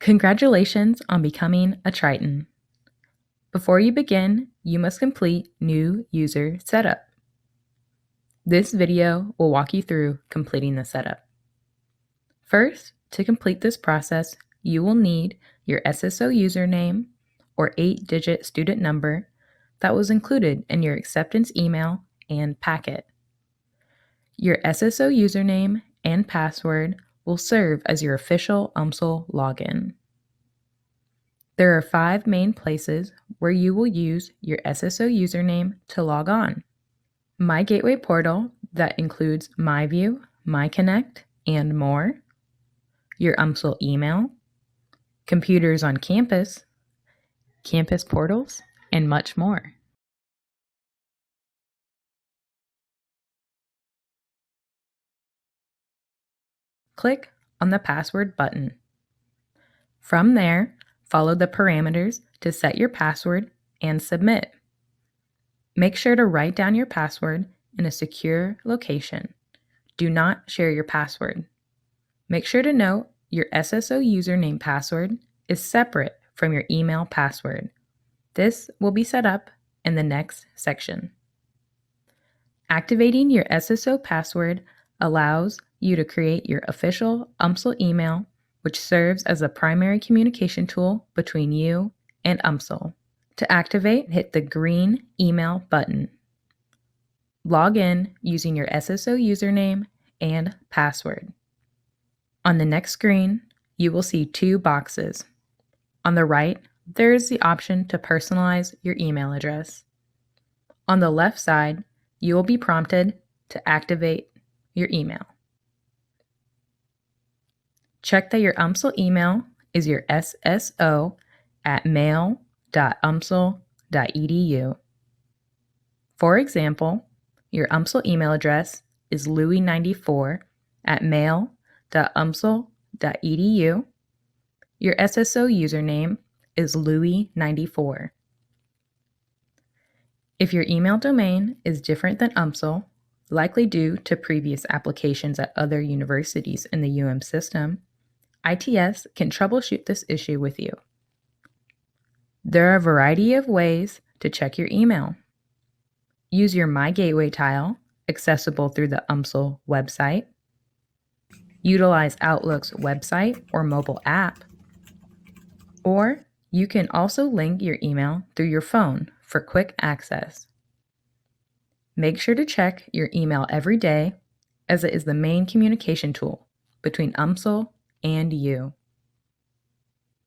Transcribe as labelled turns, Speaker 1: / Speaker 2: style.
Speaker 1: Congratulations on becoming a Triton. Before you begin, you must complete New User Setup. This video will walk you through completing the setup. First, to complete this process, you will need your SSO username or 8-digit student number that was included in your acceptance email and packet. Your SSO username and password will serve as your official UMSL login. There are 5 main places where you will use your SSO username to log on. My Gateway portal that includes MyView, MyConnect, and more. Your UMSL email, computers on campus, campus portals, and much more. Click on the password button. From there, follow the parameters to set your password and submit. Make sure to write down your password in a secure location. Do not share your password. Make sure to note your SSO username password is separate from your email password. This will be set up in the next section. Activating your SSO password allows you to create your official UMSL email, which serves as a primary communication tool between you and UMSL. To activate, hit the green email button. Log in using your SSO username and password. On the next screen, you will see 2 boxes. On the right, there is the option to personalize your email address. On the left side, you will be prompted to activate your email. Check that your UMSL email is your sso@mail.umsl.edu. For example, your UMSL email address is louis94@mail.umsl.edu. Your SSO username is louis94. If your email domain is different than UMSL, likely due to previous applications at other universities in the UM system, ITS can troubleshoot this issue with you. There are a variety of ways to check your email. Use your My Gateway tile, accessible through the UMSL website. Utilize Outlook's website or mobile app. Or you can also link your email through your phone for quick access. Make sure to check your email every day, as it is the main communication tool between UMSL and you.